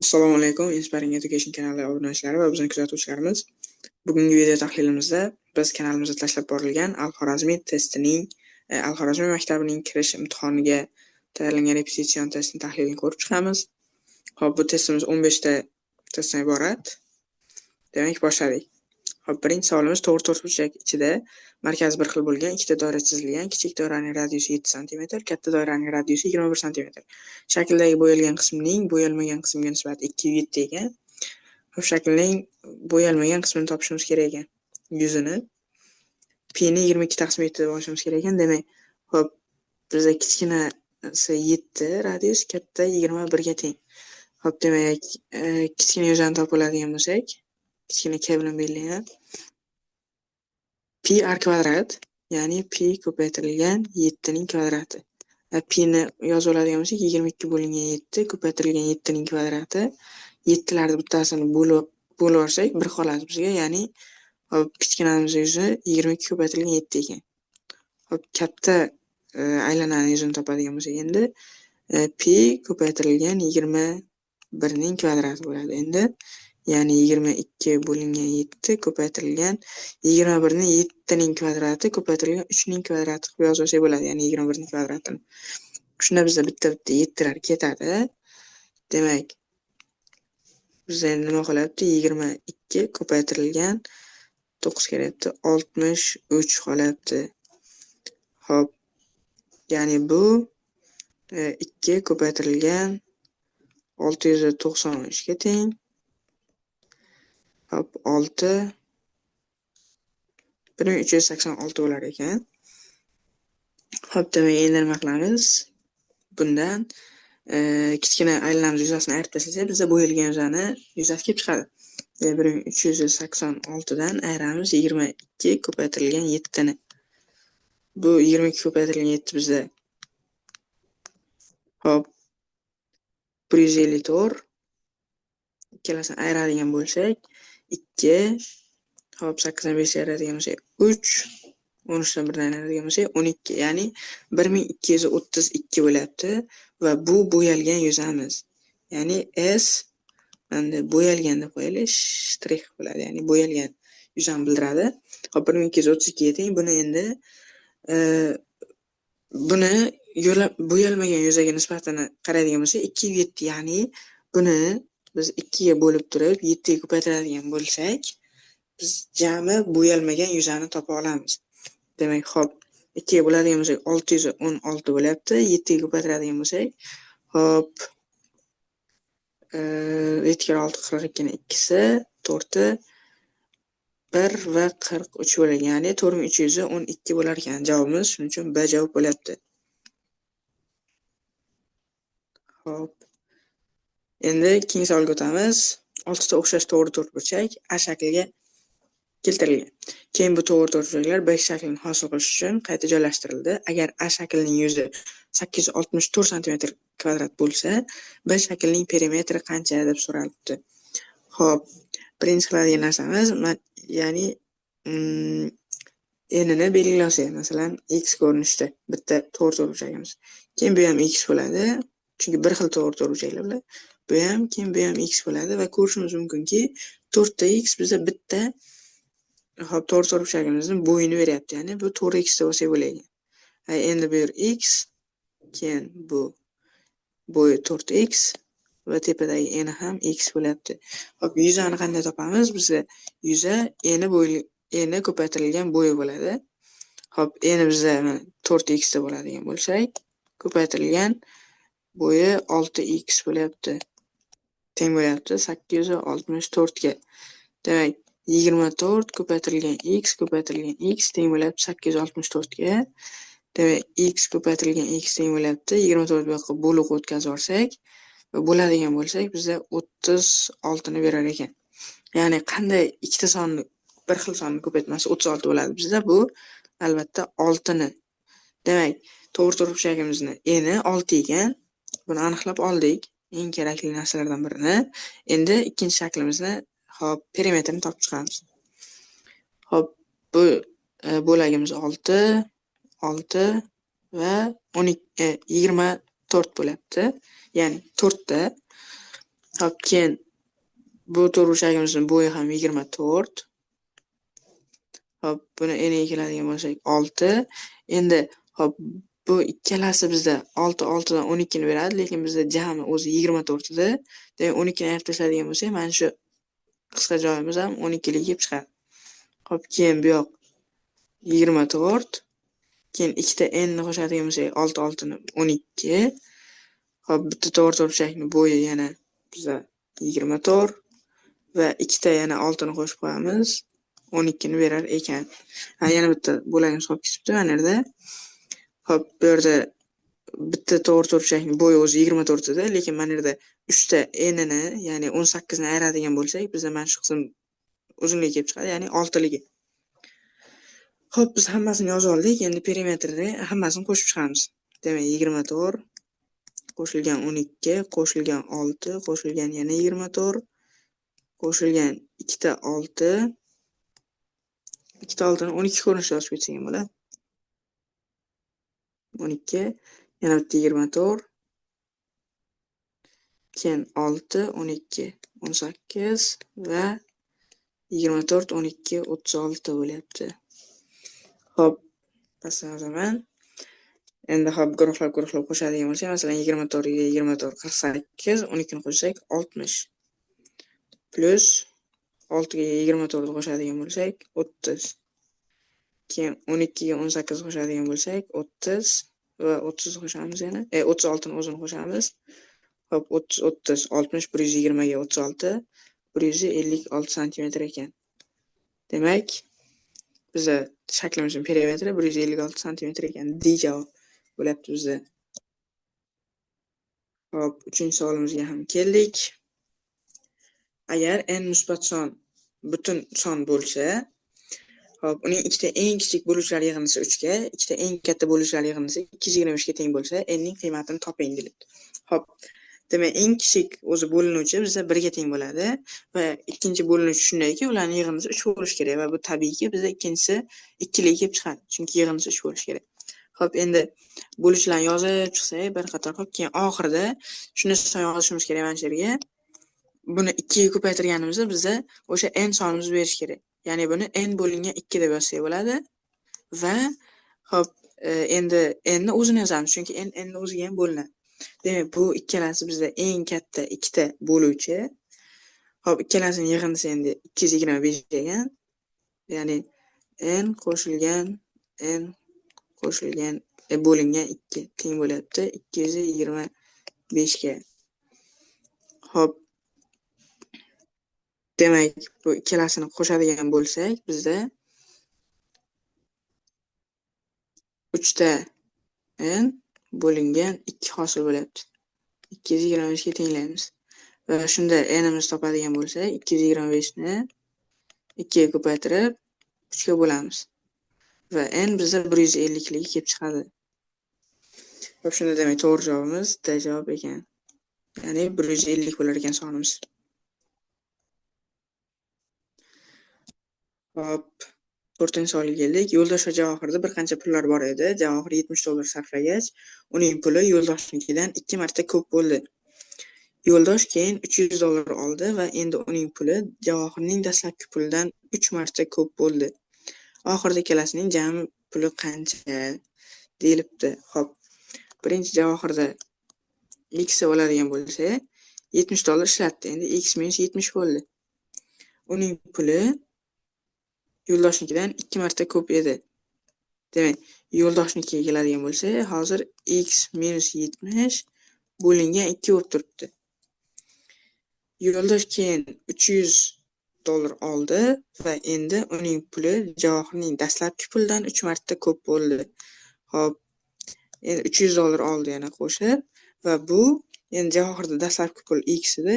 Assalomu alaykum, Inspiring Education kanali obunachilari va bizning kuzatuvchilarimiz. Bugungi video tahlilimizda biz kanalimizda tashlab borilgan Al-Xorazmiy testining Al-Xorazmiy maktabining kirish imtihoniga tayyorlangan repetitsion testning tahlilini ko'rib chiqamiz. Xo'p, bu testimiz 15 ta testdan iborat. Demak, boshladik. Xo'p, birinchi savolimiz to'g'ri burchak ichida markazi bir xil bo'lgan ikkita doira chizilgan. Kichik doiraning radiusi 7 sm, katta doiraning radiusi 21 sm. Shakldagi bo'yalgan qismning bo'yalmagan qismga nisbati 2/7 ekan. Xo'p, shaklning bo'yalmagan qismini topishimiz kerak ekan. Yuzini p ni 22 taqsim 7 deb olishimiz kerak ekan. Demak, xo'p, bizda kichkinasi 7 radius, katta 21 ga teng. Xo'p, demak, kichkina yuzani topib oladigan bo'lsak, kichkina k bilan belgilangan. Pi r kvadrat, ya'ni pi ko'paytirilgan 7 ning kvadrati. Pi ni yozib oladigan bo'lsak, 22 bo'lingan 7 ko'paytirilgan 7 ning kvadrati. 7 larni bittasini bo'lib olsak, 1 qoladi bizga, ya'ni kichkinamiz yuzi 22 ko'paytirilgan 7 ekan. Hop, katta aylanani yuzini topadigan bo'lsak, endi pi ko'paytirilgan 21 ning kvadrati bo'ladi. Endi ya'ni 22 bo'lingan 7 ko'paytirilgan 21 ni 7 ning kvadrati ko'paytirilgan 3 ning kvadrati qilib yozib olsak bo'ladi, ya'ni 21 ning kvadratini. Shunda bizda bitta-bitta 7 lar ketadi. Demak, bizda endi nima qolyapti? 22 ko'paytirilgan 9 kelyapti, 63 qolyapti. Hop, ya'ni bu 2 ko'paytirilgan 693 ga teng. Hop, 6 1386 bo'lar ekan. Hop, demak, endi nima qilamiz? Bundan kichkina aylanamiz yuzasini ayirib tashlasak, bizda bo'yalgan yuzani yuzasi kelib chiqadi. 1386 dan ayiramiz 22 ko'paytirilgan 7 ni. Bu 22 ko'paytirilgan 7 bizda. Hop, 154. Ikkalasini ayiradigan bo'lsak, 2. Hop, 8 dan 5 ayiradigan bo'lsak, 3. 13 dan 1 ayiradigan bo'lsak, 12. Ya'ni 1232 bo'lyapti va bu bo'yalgan yuzamiz. Ya'ni S endi bo'yalgan deb qo'yaylik, shtrix bo'ladi, ya'ni bo'yalgan yuzani bildiradi. Hop, 1232 ga teng. Buni endi buni bo'yalmagan yuzaga nisbatini qaraydigan bo'lsak, 2/7, ya'ni buni biz 2 ga bo'lib turib 7 ga ko'paytiradigan bo'lsak, biz jami bo'yalmagan yuzani topa olamiz. Demak, hop, 2 ga bo'ladigan bo'lsak 616 bo'lyapti. 7 ga ko'paytiradigan bo'lsak, hop, 7 kere 6 42 ni 2si, 4i 1 va 43 bo'ladi. Ya'ni 4312 bo'lar ekan javobimiz. Shuning uchun B javob bo'lyapti. Hop. Endi keyingi savolga o'tamiz. 6 ta o'xshash to'g'ri to'rtburchak A shakliga keltirilgan. Keyin bu to'g'ri to'rtburchaklar B shaklini hosil qilish uchun qayta joylashtirildi. Agar A shaklining yuzi 864 sm kvadrat bo'lsa, B shaklining perimetri qancha deb so'ralibdi. Hop, birinchi qiladigan narsamiz, ya'ni enini belgilasak, masalan, x ko'rinishda bitta to'g'ri to'rtburchagimiz. Keyin bu ham x bo'ladi, chunki bir xil to'g'ri to'rtburchaklar bilan. Bu ham, keyin bu ham x bo'ladi va ko'rishimiz mumkinki, 4 ta x bizga bitta hop to'g'ri to'rtburchagimizning bo'yini beryapti. Ya'ni bu 4x deb olsak bo'ladi. Endi bu yer x, keyin bu bo'yi 4x va tepadagi eni ham x bo'lyapti. Hop, yuzani qanday topamiz? Bizga yuza eni ko'paytirilgan bo'yi bo'ladi. Hop, eni bizda 4x deb bo'ladigan bo'lsak, ko'paytirilgan bo'yi 6x bo'lyapti. Teng bo'lyapti 864 ga. Demak, 24 ko'paytirilgan x ko'paytirilgan x teng bo'lyapti 864 ga. Demak, x ko'paytirilgan x teng bo'lyapti 24 bu yoqqa bo'liq o'tkazib olsak, bo'ladigan bo'lsak, bizda 36 ni berar ekan. Ya'ni qanday ikkita sonni bir xil sonni ko'paytmasa 36 bo'ladi bizda, bu albatta 6 ni. Demak, to'g'ri to'rtburchagimizni eni 6 ekan. Buni aniqlab oldik, eng kerakli narsalardan birini. Endi ikkinchi shaklimizni, hop, perimetrini topib chiqamiz. Hop, bu bo'lagimiz 6 va 12 24 bo'lyapti. Ya'ni 4 ta Hop, keyin bu to'rtburchagimizning bo'yi ham 24. Hop, buni eniga keladigan bo'lsak 6. Endi hop, bu ikkalasi bizda 6 dan 12 ni beradi, lekin bizda jami o'zi 24 edi. Demak, 12 ni ayirib tashladigan bo'lsak, mana shu qisqa joyimiz ham 12 lik kelib chiqadi. Hop, keyin bu yoq 24. Keyin ikkita n ni qo'shadigan bo'lsak, 6 ni 12. Hop, bitta to'rtburchakning bo'yi yana bizda 24 va ikkita yana 6 ni qo'shib qo'yamiz. 12 ni berar ekan. Yana bitta bo'lagimiz qolib ketibdi mana yerda. Hop, bu yerda bitta to'rtburchakning bo'yi o'zi 24 edi, lekin mana yerda 3 ta n ni, ya'ni 18 ni ayiradigan bo'lsak, bizda mana shu qism uzunligi kelib chiqadi, ya'ni 6 ligi. Hop, biz hammasini yozib oldik. Endi perimetrni hammasini qo'shib chiqamiz. Demak, 24 qo'shilgan 12 qo'shilgan 6 qo'shilgan yana 24 qo'shilgan ikkita 6. Ikkita 6 ni 12 ko'rinishda yozib ketsak ham bo'ladi. 12 yana bitta 24 keyin 6 12 18 va 24 12 36 bo'lyapti. Hop, pastga yozaman. Endi hop, guruhlab qo'shadigan bo'lsak, masalan 24 ga 24 48, 12 ni qo'shsak 60 plus 6 ga 24 ni qo'shadigan bo'lsak 30. Keyin 12 ga 18 qo'shadigan bo'lsak 30 va 30 qo'shamiz yana. 36 ni o'zini qo'shamiz. Hop, 30 60 120 ga 36 156 santimetr ekan. Demak, bizda shaklimizning perimetri 156 santimetr ekan. D javob bo'lyapti bizda. Hop, 3-savolimizga ham keldik. Agar n musbat son butun son bo'lsa, hop, uning ikkita eng kichik bo'luvchilar yig'indisi 3 ga, ikkita eng katta bo'luvchilar yig'indisi 225 ga teng bo'lsa, n ning qiymatini toping deyiladi. Hop, demak, eng kichik o'zi bo'linuvchi bizda 1 ga teng bo'ladi va ikkinchi bo'linuvchi shundayki, ularning yig'indisi 3 bo'lishi kerak va bu tabiiyki bizda ikkinchisi 2 lik kelib chiqadi, chunki yig'indisi 3 bo'lishi kerak. Hop, endi bo'luvchilarni yozib chiqsak, bir qator, hop, keyin oxirida shuni yozishimiz kerak mana shu yerga. Buni 2 ga ko'paytirganimizda bizda o'sha n sonimizni berish kerak. Ya'ni buni n bo'lingan 2 deb yozsak bo'ladi va hop, endi n ni o'zini yozamiz, chunki n ni o'ziga ham bo'linadi. Demak, bu ikkalasi bizda eng katta ikkita bo'luvchi. Hop, ikkalasining yig'indisi endi 225 ekan. Ya'ni n qo'shilgan bo'lingan 2 teng bo'lyapti 225 ga. Hop, demak, bu ikkalasini qo'shadigan bo'lsak, bizda 3 ta n bo'lingan 2 hosil bo'lyapti. 225 ga tenglaymiz. Va shunda n'imiz topadigan bo'lsak, 225 ni 2 ga ko'paytirib 3 ga bo'lamiz. Va n bizda 150 lik kelib chiqadi. Hop, shunda demak, to'g'ri javobimiz D javob ekan. Ya'ni 150 bo'lar ekan sonimiz. Hop, 4-savolga keldik. Yo'ldosh va Javohirda bir qancha pullar bor edi. Javohir $70 sarflagach, uning puli yo'ldoshnikidan 2 marta ko'p bo'ldi. Yo'ldosh keyin $300 oldi va endi uning puli Javohirning dastlabki pulidan 3 marta ko'p bo'ldi. Oxirida ikkalasining jami puli qancha deyilibdi. Hop, birinchi Javohirda x bo'ladigan bo'lsa, $70 ishlatdi. Endi x minus 70 bo'ldi. Uning puli yo'ldoshnikidan 2 marta ko'p edi. Demak, yo'ldoshnikiga keladigan bo'lsa, hozir x minus 70 bo'lingan 2 bo'lib turibdi. Yo'ldosh keyin $300 oldi va endi uning puli Javohirning dastlabki pulidan 3 marta ko'p bo'ldi. Hop, endi $300 oldi yana qo'shib va bu endi Javohirda dastlabki pul x edi,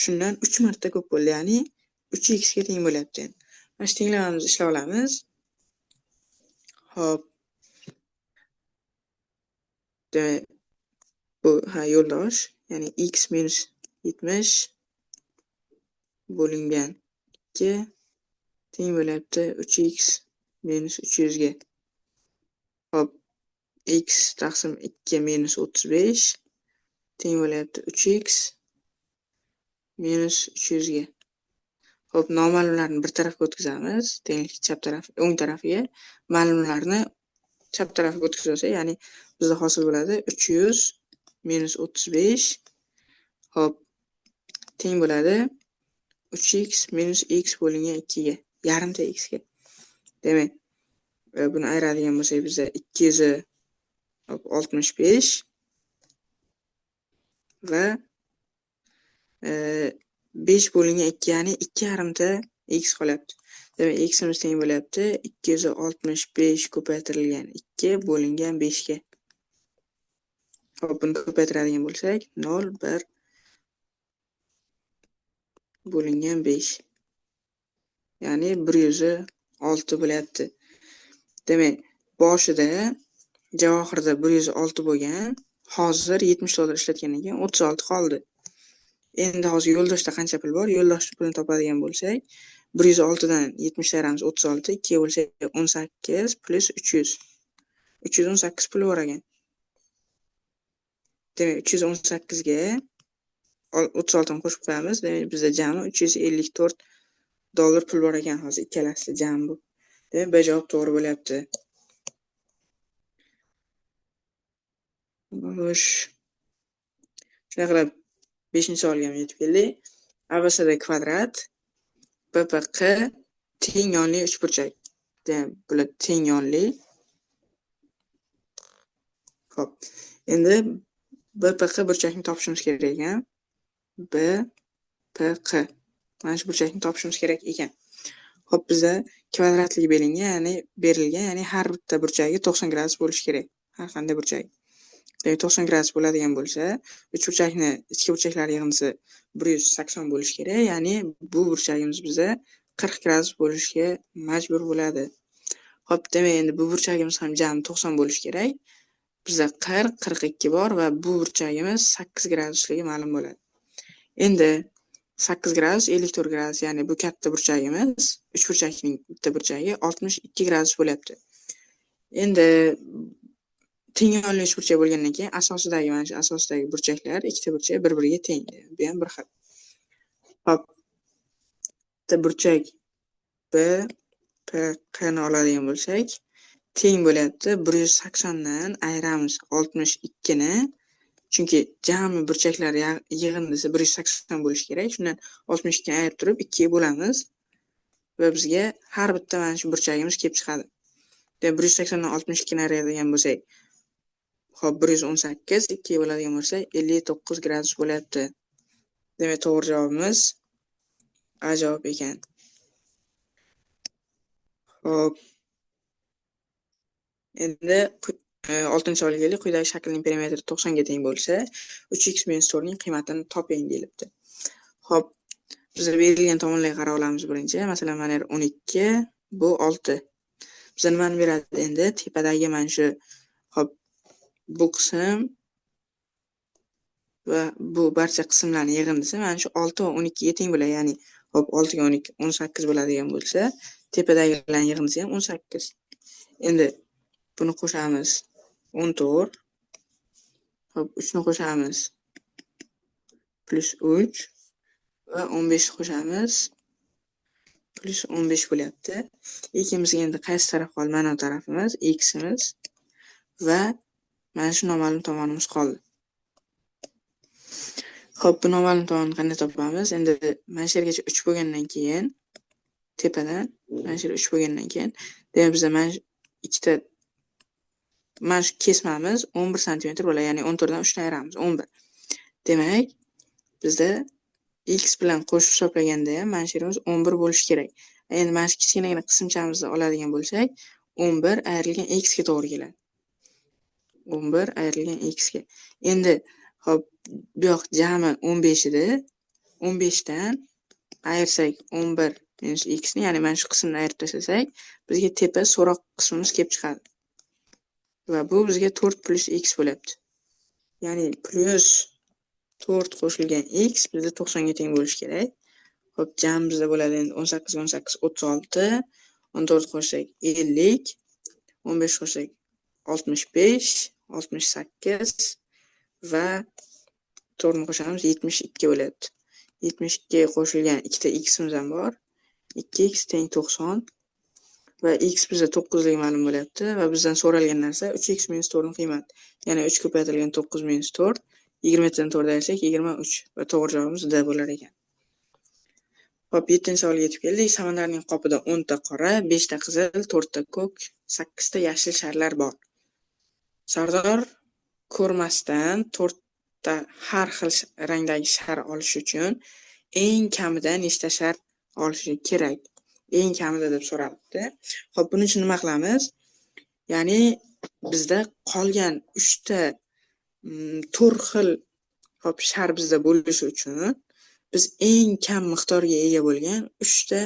shundan 3 marta ko'p bo'ldi, ya'ni 3x ga teng bo'lyapti. Mana shu tenglamamizni ishlab olamiz. Hop, demak, bu yo'ldosh, ya'ni x minus 70 bo'lingan 2 teng bo'lyapti 3x minus 300 ga. Hop, x taqsim 2 minus 35 teng bo'lyapti 3x minus 300 ga. Xo'p, noma'lumlarni bir tarafga o'tkazamiz. Tenglik chap taraf, o'ng tarafiga. Ma'lumlarni chap tarafga o'tkazib olsak, ya'ni bizda hosil bo'ladi 300 minus 35. Xo'p, teng bo'ladi 3x minus x bo'lingan 2 ga, yarimta x ga. Demak, buni ayiradigan bo'lsak bizda 265 va 5 bo'lingan 2, ya'ni 2 yarimta x qolyapti. Demak, ximiz teng bo'lyapti 265 ko'paytirilgan 2 bo'lingan 5 ga. Hop, buni ko'paytiradigan bo'lsak 0, 1 bo'lingan 5. Ya'ni 106 bo'lyapti. Demak, boshida javohirda 106 bo'lgan, hozir 70 dollar ishlatgandan keyin 36 qoldi. Endi hozir yo'ldoshda qancha pul bor? Yo'ldosh pulini topadigan bo'lsak, 106 dan 70 ayiramiz 36, 2 ga bo'lsak 18 plus 300. 318 pul bor ekan. Demak, 318 ga 36 ni qo'shib qo'yamiz. Demak, bizda jami 354 dollar pul bor ekan hozir ikkalasi jami bu. Demak, B javob to'g'ri bo'lyapti. Xo'sh. Shunday qilib 5-savolga yetib keldik. ABCD kvadrat BPQ teng yonli uchburchak. Demak, bular teng yonli. Xo'p. Endi BPQ burchakni topishimiz kerak ekan. BPQ. Mana shu burchakni topishimiz kerak ekan. Xo'p, bizda kvadratligi berilgan, ya'ni har bitta burchagi 90 gradus bo'lishi kerak. Har qanday burchak. Demak, 90 gradus bo'ladigan bo'lsa, uch burchakni ichki burchaklari yig'indisi 180 bo'lishi kerak. Ya'ni bu burchagimiz bizda 40 gradus bo'lishga majbur bo'ladi. Xo'p, demak, endi bu burchagimiz ham jami 90 bo'lishi kerak. Bizda 40, 42 bor va bu burchagimiz 8 gradusligi ma'lum bo'ladi. Endi 8 gradus, 54 gradus, ya'ni bu katta burchagimiz, uch burchakning bitta burchagi 62 gradus bo'lyapti. Endi teng yonli uchburchak bo'lgandan keyin asosidagi, mana shu asosidagi burchaklar, ikkita burchak bir-biriga teng. Bu ham bir xil. Hop. Bitta burchak B, P, Q ni oladigan bo'lsak, teng bo'lyapti 180 dan ayiramiz 62 ni. Chunki jami burchaklar yig'indisi 180 bo'lishi kerak. Shundan 62 ni ayirib turib 2 ga bo'lamiz va bizga har bitta mana shu burchagimiz kelib chiqadi. Demak, 180 dan 62 ni ayiradigan bo'lsak, hop, 118, 2 ga bo'ladigan bo'lsa 59 gradus bo'lyapti. Demak, to'g'ri javobimiz A javob ekan. Hop. Endi 6-savolga keldik. Quyidagi shaklning perimetri 90 ga teng bo'lsa, 3x minus 4 ning qiymatini toping deyilibdi. Hop, biz berilgan tomonlarga qarab olamiz birinchi. Masalan, mana 12, bu 6. Bizga nimani beradi endi? Tepadagi mana shu, hop, bu qism va bu barcha qismlarning yig'indisi mana shu 6 va 12 ga teng bo'ladi. Ya'ni, hop, 6 ga 12 18 bo'ladigan bo'lsa, tepadagilarning yig'indisi ham 18. Endi buni qo'shamiz 14. Hop, 3 ni qo'shamiz plus 3 va 15 ni qo'shamiz plus 15 bo'lyapti. Ikkimizga endi qaysi taraf qoldi? Mana bu tarafimiz, ximiz va mana shu noma'lum tomonimiz qoldi. Xo'p, bu noma'lum tomonni qanday topamiz? Endi mana shu yergacha 3 bo'lgandan keyin tepadan mana shu 3 bo'lgandan keyin, demak bizda mana shu ikkita mana shu kesmamiz 11 sm bo'ladi. Ya'ni 14 dan 3 ni ayiramiz 11. Demak, bizda x bilan qo'shib hisoblaganda ham mana shu yerimiz 11 bo'lishi kerak. Endi mana shu kichkinagina qismchamizni oladigan bo'lsak, 11 ayrilgan x ga to'g'ri keladi. 11 ayrilgan x ga. Endi hop, bu yoq jami 15 edi. 15 dan ayirsak 11 minus x ni, ya'ni mana shu qismni ayirib tashlasak, bizga tepa so'roq qismimiz kelib chiqadi. Va bu bizga 4 plus x bo'lyapti. Ya'ni plus 4 qo'shilgan x bizda 90 ga teng bo'lishi kerak. Hop, jami bizda bo'ladi endi 18 18 36, 14 qo'shsak 50, 15 qo'shsak 65, 68 va 4 ni qo'shamiz 72 bo'lyapti. 72 qo'shilgan ikkita x'imiz ham bor. 2x teng 90 va x bizga 9 lik ma'lum bo'lyapti va bizdan so'ralgan narsa 3x minus 4 ning qiymati. Ya'ni 3 ko'paytirilgan 9 minus 4 20 dan 4 ayirsak 23 va to'g'ri javobimiz D bo'lar ekan. Xo'p, 7-savolga yetib keldik. Samandarning qopida 10 ta qora, 5 ta qizil, 4 ta ko'k, 8 ta yashil sharlar bor. Sardor ko'rmasdan 4 ta har xil rangdagi shar olish uchun eng kamida nechta shar olishi kerak? Eng kamida deb so'rabdi. Xo'p, buning uchun nima qilamiz? Ya'ni bizda qolgan 3 ta 4 xil shar bizda bo'lishi uchun biz eng kam miqdorga ega bo'lgan 3 ta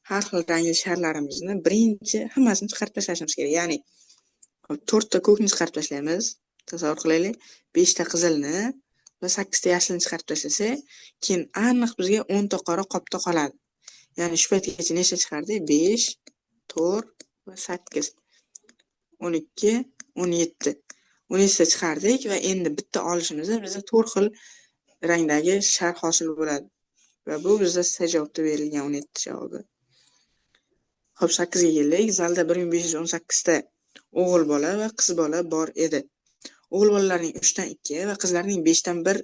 har xil rangli sharlarimizni birinchi hammasini chiqarib tashlashimiz kerak. Ya'ni 4 ta ko'kni chiqarib tashlaymiz. Tasavvur qilaylik. 5 ta qizilni va 8 ta yashilni chiqarib tashlasak, keyin aniq bizga 10 ta qora qopda qoladi. Ya'ni shu paytgacha nechta chiqardik? 5, 4 va 8. 12, 17. 17 ta chiqardik va endi bitta olishimizda bizga 4 xil rangdagi shar hosil bo'ladi. Va bu bizda C javobda berilgan 17 javobi. Xo'p, 8 ga keldik. Zalda 1518 ta o'g'il bola va qiz bola bor edi. O'g'il bolalarning 3 dan 2 va qizlarning 5 dan 1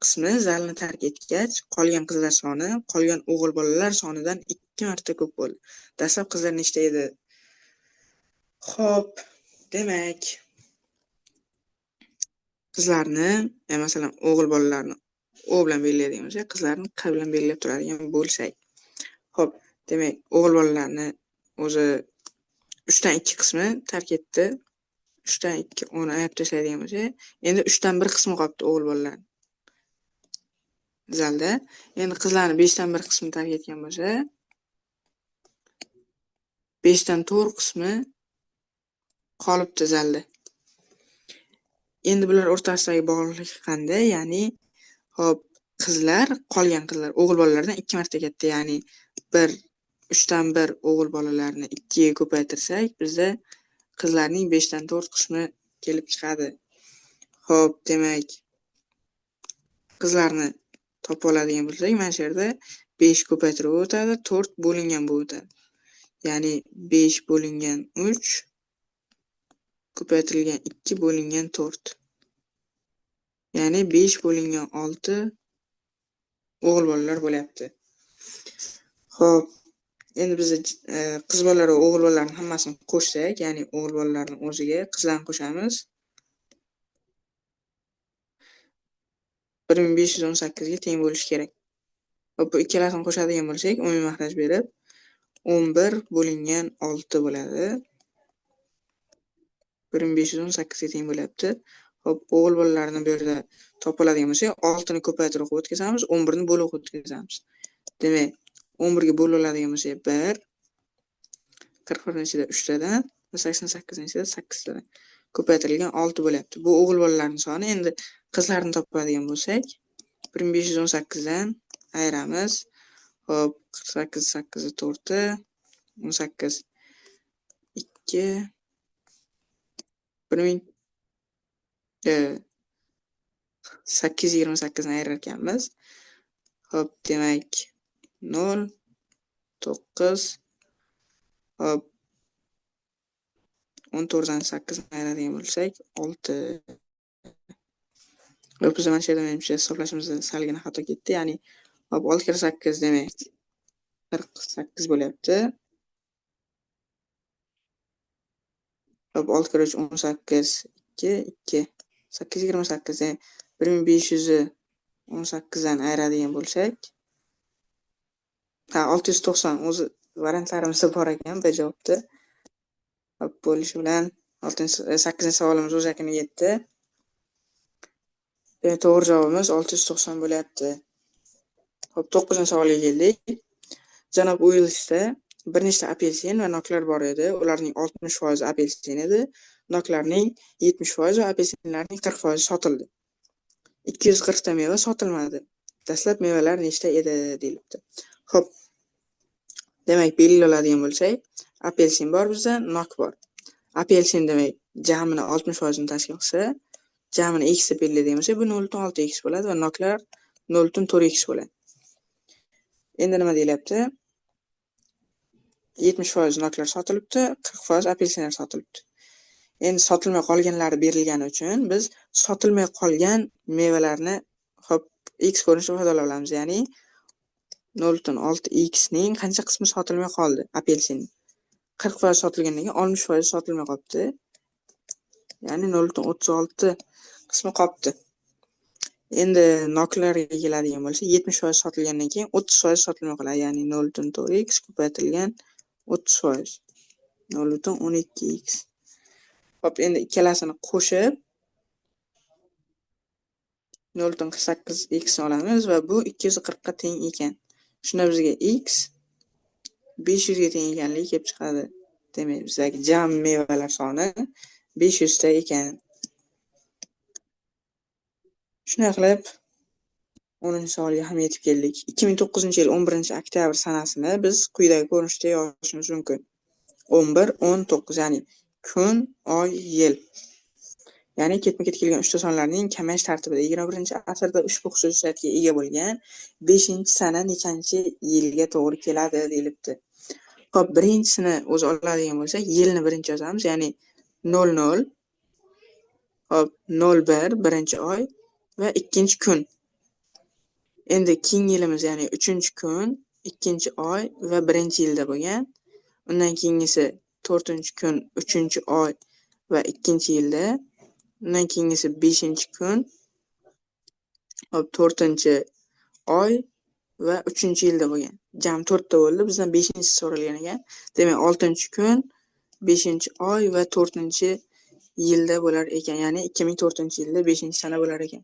qismi zalni tark etgach, qolgan qizlar soni qolgan o'g'il bolalar sonidan 2 marta ko'p bo'ldi. Dastlab qizlar nechta edi? Xo'p, demak, qizlarni, masalan, o'g'il bolalarni O bilan belgilaydigan bo'lsak, qizlarni Q bilan belgilab turadigan bo'lsak. Xo'p, demak, o'g'il bolalarni o'zi 3 dan 2 qismi tark etdi. 3 dan 2 uni ayirib tashlaydigan bo'lsak, endi 3 dan 1 qismi qolibdi o'g'il bolalar. Zalda. Endi qizlarni 5 dan 1 qismi tark etgan bo'lsa, 5 dan 4 qismi qolibdi zalda. Endi bular o'rtasidagi bog'liqlik qanday? Ya'ni, hop, qizlar, qolgan qizlar o'g'il bolalardan 2 marta katta, ya'ni 3 dan 1 o'g'il bolalarni 2 ga ko'paytirsak, bizda qizlarning 5 dan 4 qismi kelib chiqadi. Hop, demak, qizlarni topib oladigan bo'lsak, mana shu yerda 5 ko'paytirib o'tadi, 4 bo'lingan bo'lib o'tadi. Ya'ni 5 bo'lingan 3 ko'paytirilgan 2 bo'lingan 4. Ya'ni 5 bo'lingan 6 o'g'il bolalar bo'lyapti. Xo'p, endi biz qiz bolalar va o'g'il bolalarning hammasini qo'shsak, ya'ni o'g'il bolalarning o'ziga qizlarni qo'shamiz. 1518 ga teng bo'lishi kerak. Xo'p, bu ikkalasini qo'shadigan bo'lsak, umumiy mahraj berib 11 bo'lingan 6 bo'ladi. 1518 ga teng bo'lyapti. Xo'p, o'g'il bolalarni bu yerda topoladigan bo'lsak, 6 ni ko'paytirib o'tkazamiz, 11 ni bo'lib o'tkazamiz. Demak, 11 ga bo'ladigan bo'lsa 1, 41 ichida 3 tadan va 88 ichida 8 tadan ko'paytirilgan 6 bo'lyapti. Bu o'g'il bolalarning soni. Endi qizlarni topadigan bo'lsak, 1518 dan ayiramiz. Hop, 48 8 4, 18 2 828 ni ayirar ekanmiz. Hop, demak 0 9 hop 14 dan 8 ni ayiradigan bo'lsak 6. Hop, biz mana shu yerda menimcha hisoblashimizda salgina xato ketdi. Ya'ni hop 6 kira 8 demak 48 bo'lyapti. Hop, 6 kira 3 18 2 2 828 demak 1518 dan ayiradigan bo'lsak, 690 o'zi variantlarimizda bor ekan bu javobda. Hop, bo'lishi bilan 8-savolimiz o'z yakuniga yetdi. To'g'ri javobimiz 690 bo'lyapti. Hop, 9-savolga keldik. Janob Uilsda bir nechta apelsin va noklar bor edi. Ularning 60% apelsin edi. Noklarning 70% va apelsinlarning 40% sotildi. 240 ta meva sotilmadi. Dastlab mevalar nechta edi deyilibdi. Xo'p, demak, belgiloladigan bo'lsak, apelsin bor bizda, nok bor. Apelsin demak, jamini 60% ni tashkil qilsa, jamini x deb belgilaydigan bo'lsak, bu 0.6x bo'ladi va noklar 0.4x bo'ladi. Endi nima deyilyapti? 70% noklar sotilibdi, 40% apelsinlar sotilibdi. Endi sotilmay qolganlari berilgani uchun biz sotilmay qolgan mevalarni hop x ko'rinishda ifodalay olamiz. Ya'ni 0.6x ning qancha qismi sotilmay qoldi? Apelsin 40% sotilgandan keyin 60% sotilmay qolibdi. Ya'ni 0.36 qismi qolibdi. Endi noklarga keladigan bo'lsa, 70% sotilgandan keyin 30% sotilmay qoladi. Ya'ni 0.4x ko'paytirilgan 30%. 0.12x. Hop, endi ikkalasini qo'shib 0.48x olamiz va bu 240 ga teng ekan. Shunda bizga x 500 ga teng ekanligi kelib chiqadi. Demak, bizdagi jam mevalar soni 500 ta ekan. Shunday qilib 10-savolga ham yetib keldik. 2009-yil 11-oktyabr sanasini biz quyidagi ko'rinishda yozishimiz mumkin. 11-19, ya'ni kun, oy, yil. Ya'ni ketma-ket kelgan uchta sonlarning kamayish tartibida 21-asrda ushbu xususiyatga ega bo'lgan 5-sana nechanchi yilga to'g'ri keladi deyilibdi. Xo'p, birinchisini o'zi oladigan bo'lsak, yilni birinchi yozamiz, ya'ni 00. Hop, 01 birinchi oy va ikkinchi kun. Endi keyingi yilimiz, ya'ni 3-kun, 2-oy va 1-yilda bo'lgan. Undan keyingisi 4-kun, 3-oy va 2-yilda. Undan keyingisi 5-kun, hop 4-oy va 3-yilda bo'lgan. Jam 4 ta bo'ldi. Bizdan 5-si so'ralgan ekan. Demak, 6-kun, 5-oy va 4-yilda bo'lar ekan. Ya'ni 2004-yilda 5-sana bo'lar ekan.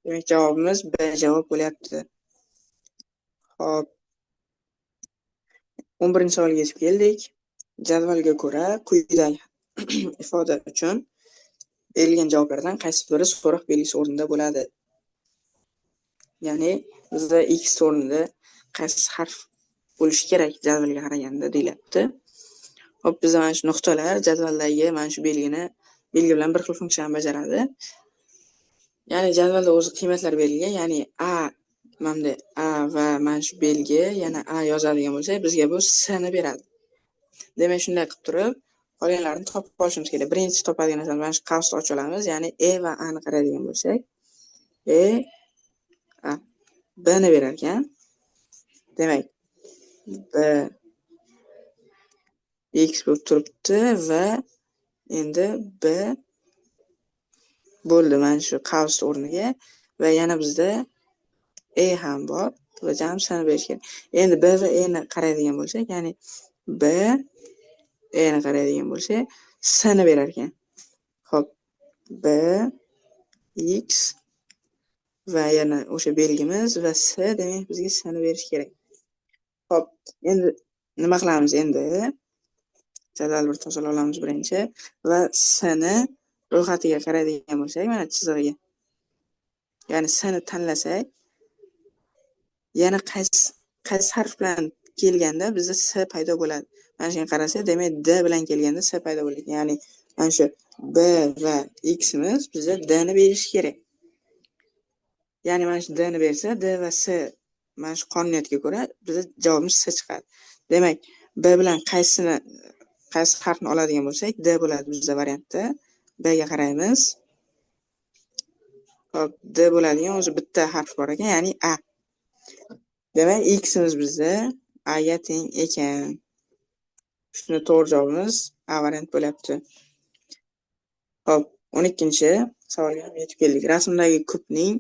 Demak, javobimiz B javob bo'lyapti. Hop. 11-savolga yetib keldik. Jadvalga ko'ra quyidagi ifoda uchun berilgan javoblardan qaysi biri so'roq belgisi o'rnida bo'ladi? Ya'ni bizda x o'rnida qaysi harf bo'lishi kerak jadvalga qaraganda deyilyapti. Hop, bizda mana shu nuqtalar jadvaldagi mana shu belgi bilan bir xil funksiyani bajaradi. Ya'ni jadvalda o'zi qiymatlar berilgan, ya'ni a va mana shu belgi yana a yozadigan bo'lsak, bizga bu s ni beradi. Demak, shunday qilib turib, qolganlarini topib olishimiz kerak. Birinchi topadigan narsani mana shu qavsni ochib olamiz, ya'ni e va a ni qaraydigan bo'lsak, a b ni berar ekan. Demak, b x bo'lib turibdi va endi b bo'ldi mana shu qavs o'rniga va yana bizda ham bor va jami s ni berish kerak. Endi b va e ni qaraydigan bo'lsak, ya'ni b ni qaraydigan bo'lsak, s ni berar ekan. Xo'p, b x va yana o'sha belgimiz va s, demak bizga s ni berish kerak. Xo'p, endi nima qilamiz? Endi jadvalni bir tozalab olamiz birinchi va s ni ro'yxatiga qaraydigan bo'lsak, mana chizig'iga. Ya'ni s ni tanlasak, yana qaysi harf bilan kelganda bizda s paydo bo'ladi. Mana shunga qarasa, demak d bilan kelganda s paydo bo'ladi. Ya'ni mana shu b va x imiz bizga d ni berishi kerak. Ya'ni mana shu d ni bersa, d va s mana shu qonuniyatga ko'ra bizda javobimiz s chiqadi. Demak, b bilan qaysi harfni oladigan bo'lsak, d bo'ladi bizda variantda. B ga qaraymiz. Hop, d bo'ladigan o'zi bitta harf bor ekan, ya'ni a. Demak, x imiz bizda a ga teng ekan. Shuni to'g'ri javobimiz a variant bo'lyapti. Hop, 12-savolga yetib keldik. Rasmdagi kubning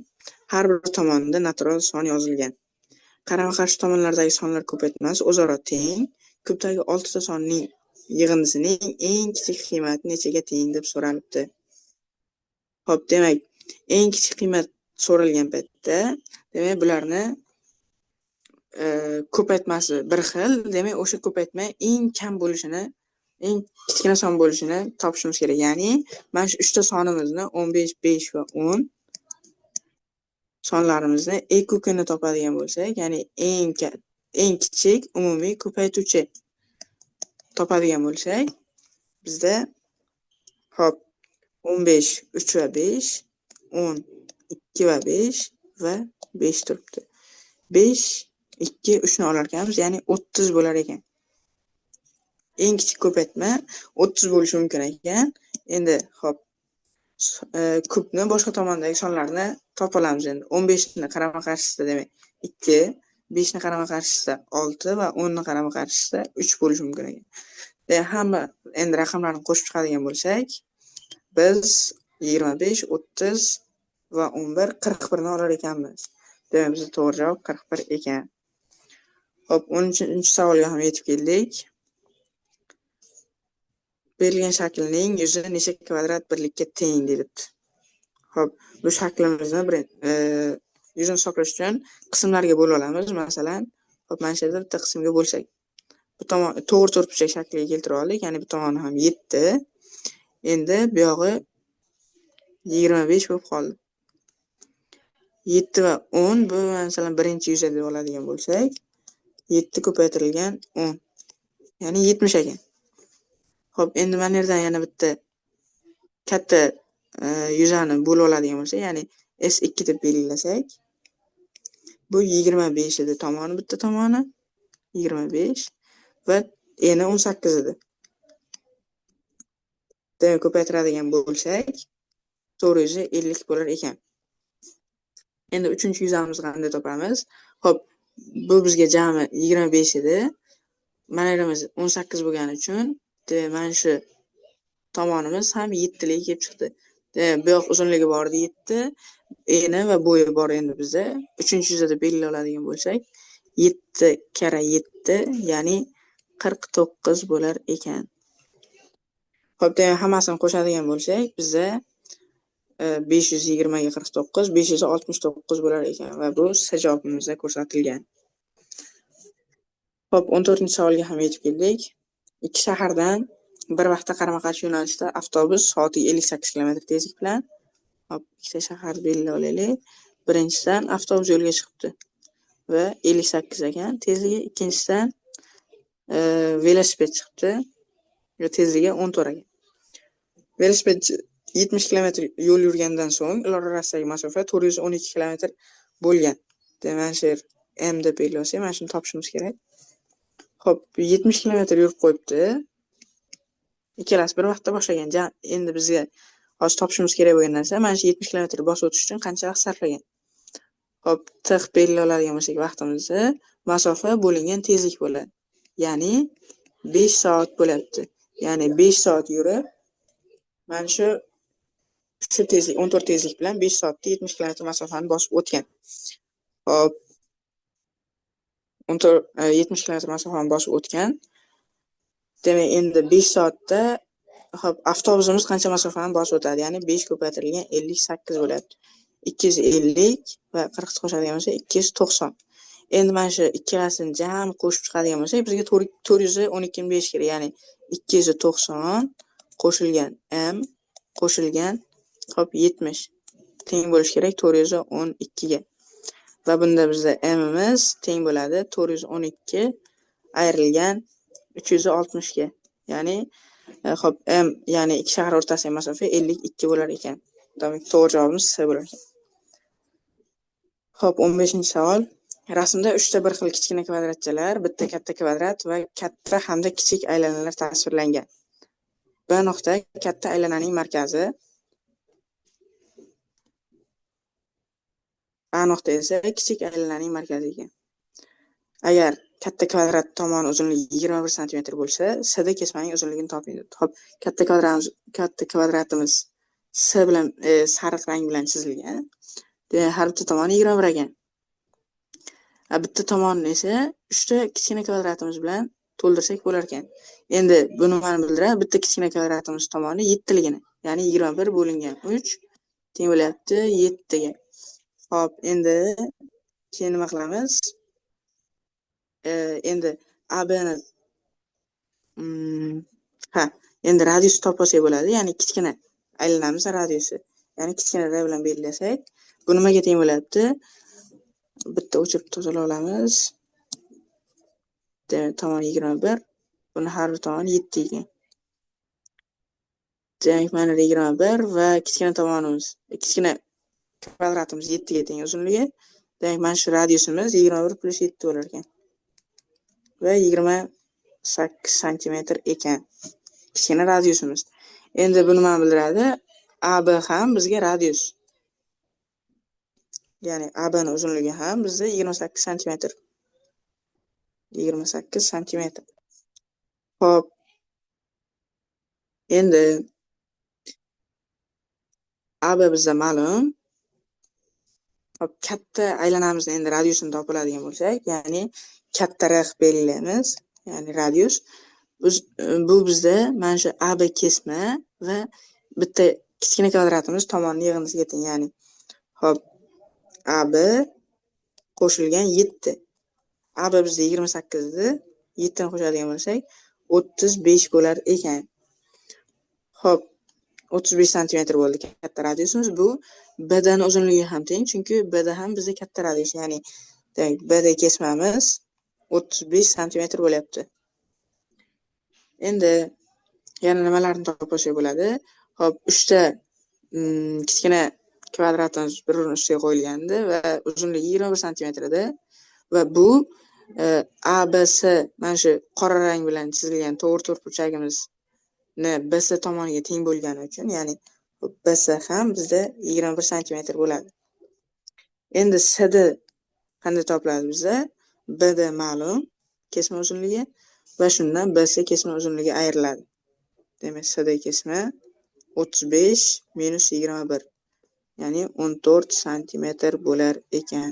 har bir tomonida natural son yozilgan. Qarama-qarshi tomonlardagi sonlar ko'paytmasi o'zaro teng. Kubdagi 6 ta sonning yig'indisining eng kichik qiymati nechaga teng deb so'ralibdi. Hop, demak, eng kichik qiymat so'ralgan paytda, demak, bularni ko'paytmasi bir xil. Demak, o'sha ko'paytma eng kam bo'lishini, eng kichkina son bo'lishini topishimiz kerak. Ya'ni, mana shu 3 ta sonimizni 15, 5 va 10 sonlarimizni ekukini topadigan bo'lsak, ya'ni eng kichik umumiy ko'paytuvchi topadigan bo'lsak, bizda hop 15, 3 va 5, 10, 2 va 5 va 5 turibdi. 5 2, 3 ni olar ekanmiz, ya'ni 30 bo'lar ekan. Eng kichik ko'paytma 30 bo'lishi mumkin ekan. Endi hop, kubni boshqa tomondagi sonlarni topa olamiz endi. 15 ni qarama-qarshisida demak 2, 5 ni qarama-qarshisida 6 va 10 ni qarama-qarshisida 3 bo'lishi mumkin ekan. Hamma endi raqamlarni qo'shib chiqadigan bo'lsak, biz 25, 30 va 11, 41 ni olar ekanmiz. Demak, bizning to'g'ri javob 41 ekan. Hop, 13-savolga ham yetib keldik. Berilgan shaklning yuzi necha kvadrat birlikka teng deyilibdi. Hop, bu shaklimizni yuzini hisoblash uchun qismlarga bo'lib olamiz. Masalan, hop, mana shu yerda bitta qismga bo'lsak, bu tomon to'g'ri to'rtburchak shakliga keltirib oldik, ya'ni bu tomoni ham 7. Endi bu yog'i 25 bo'lib qoldi. 7 va 10 bu masalan birinchi yuza deb oladigan bo'lsak, 7 ko'paytirilgan 10, ya'ni 70 ekan. Hop, endi mana yerdan yana bitta katta yuzani bo'lib oladigan bo'lsak, ya'ni S2 deb belgilasak, bu 25 edi tomoni, bitta tomoni 25 va eni 18 edi. Demak, ko'paytiradigan bo'lsak 450 bo'lar ekan. Endi 3-yuzamizni qanday topamiz? Hop, bu bizga jami 25 edi. Mana yerimiz 18 bo'lgani uchun, mana shu tomonimiz ham 7 lik kelib chiqdi. Bu yoq uzunligi bor edi 7, eni va bo'yi bor endi bizda. 3-yuzada belgilay oladigan bo'lsak, 7 kara 7, ya'ni 49 bo'lar ekan. Hop, hammasini qo'shadigan bo'lsak, bizda 520 ga 49, 569 bo'lar ekan va bu C javobimizda ko'rsatilgan. Hop, 14-savolga ham yetib keldik. Ikki shahardan bir vaqtda qarama-qarshi yo'nalishda avtobus soatiga 58 km tezlik bilan, hop, ikkita shaharni belgilab olaylik. Birinchisidan avtobus yo'lga chiqibdi va 58 ekan tezligi, ikkinchisidan velosiped chiqibdi va tezligi 14 ekan. Velosiped 70 km yo'l yurgandan so'ng ular orasidagi masofa 412 km bo'lgan. Demak, shu M deb belgilasak, mana shuni topishimiz kerak. Hop, 70 km yurib qo'yibdi. Ikkalasi bir vaqtda boshlagan. Endi bizga hozir topishimiz kerak bo'lgan narsa, mana shu 70 km bosib o'tish uchun qancha vaqt sarflagan. Hop, tiq belgilay oladigan bo'lsak vaqtimizni, masofa bo'lingan tezlik bo'ladi. Ya'ni 5 soat bo'lyapti. Ya'ni 5 soat yurib, mana shu tezlik 14 tezlik bilan 5 soatda 70 km masofani bosib o'tgan. Hop, 70 km masofani bosib o'tgan. Demak, endi 5 soatda hop, avtobusimiz qancha masofani bosib o'tadi? Ya'ni 5 ko'paytirilgan 58 bo'lyapti. 250 va 40 qo'shadigan bo'lsa 290. Endi mana shu ikkalasini jami qo'shib chiqadigan bo'lsak, bizga 412 ni berish kerak. Ya'ni 290 qo'shilgan M qo'shilgan hop 70 teng bo'lish kerak 412 ga. Va bunda bizda M imiz teng bo'ladi 412 ayrilgan 360 ga. Ya'ni hop, M ya'ni ikki shahar o'rtasidagi masofa 52 bo'lar ekan. Demak, to'g'ri javobimiz C bo'lar ekan. Hop, 15-savol. Rasmda 3 ta bir xil kichkina kvadratchalar, bitta katta kvadrat va katta hamda kichik aylanalar tasvirlangan. B nuqta katta aylananing markazi, A nuqta esa kichik aylananing markazi ekan. Agar katta kvadrat tomoni uzunligi 21 sm bo'lsa, S da kesmaning uzunligini toping debdi. Hop, katta kvadratimiz S bilan sariq rang bilan chizilgan. Har bitta tomoni 21 ekan. Bitta tomonini esa 3 ta kichkina kvadratimiz bilan to'ldirsak bo'lar ekan. Endi bu nimani bildiradi? Bitta kichkina kvadratimiz tomoni 7 ligini, ya'ni 21 bo'lingan 3 teng bo'lyapti 7 ga. Hop, endi keyin nima qilamiz? Endi AB ni endi radius topsak bo'ladi, ya'ni kichkina aylanamiz radiusi. Ya'ni kichkina r bilan belgilasak, bu nimaga teng bo'lyapti? Bitta o'chirib tozalab olamiz. Demak, tomoni 21, buni har bir tomoni 7 ekan. Demak, mana 21 va kichkina tomonimiz, kichkina kvadratimiz 7 ga teng uzunligi. Demak, mana shu radiusimiz 21 plus 7 bo'lar ekan. Va 28 santimetr ekan. Kichkina radiusimiz. Endi bu nima bildiradi? AB ham bizga radius. Ya'ni AB ning uzunligi ham bizda 28 santimetr. 28 santimetr. Xo'p. Endi AB bizda ma'lum. Hop, katta aylanamizni endi radiusini topiladigan bo'lsak, ya'ni kattaroq belgilaymiz, ya'ni radius. Bu bizda mana shu AB kesma va bitta kichkina kvadratimiz tomonni yig'indisiga teng, ya'ni hop AB qo'shilgan 7. AB bizda 28 edi. 7 ni qo'shadigan bo'lsak, 35 bo'lar ekan. Hop, 35 santimetr bo'ldi katta radiusimiz. Bu BD ning uzunligi ham teng, chunki BD ham bizda katta radius, ya'ni BD kesmamiz 35 santimetr bo'lyapti. Endi yana nimalarni topib bo'ladi? Hop, 3 ta kichkina kvadratimiz bir-birini ustiga qo'yilgandi va uzunligi 21 santimetr edi. Va bu ABC mana shu qora rang bilan chizilgan to'g'ri burchagimizni BC tomoniga teng bo'lgani uchun, ya'ni BC ham bizda 21 santimetr bo'ladi. Endi CD qanday topiladi bizda? BD ma'lum kesma uzunligi va shundan BC kesma uzunligi ayriladi. Demak, CD kesma 35 minus 21, ya'ni 14 santimetr bo'lar ekan.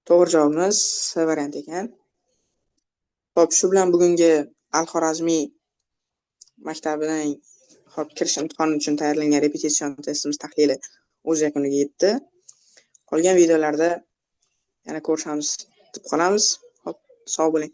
To'g'ri javobimiz C varianti ekan. Xo'p, shu bilan bugungi Al-Xorazmiy maktabining kirish imtihoni uchun tayyorlangan repetision testimiz tahlili o'z yakuniga yetdi. Qolgan videolarda yana ko'rishamiz deb qolamiz. Xo'p, sog' bo'ling.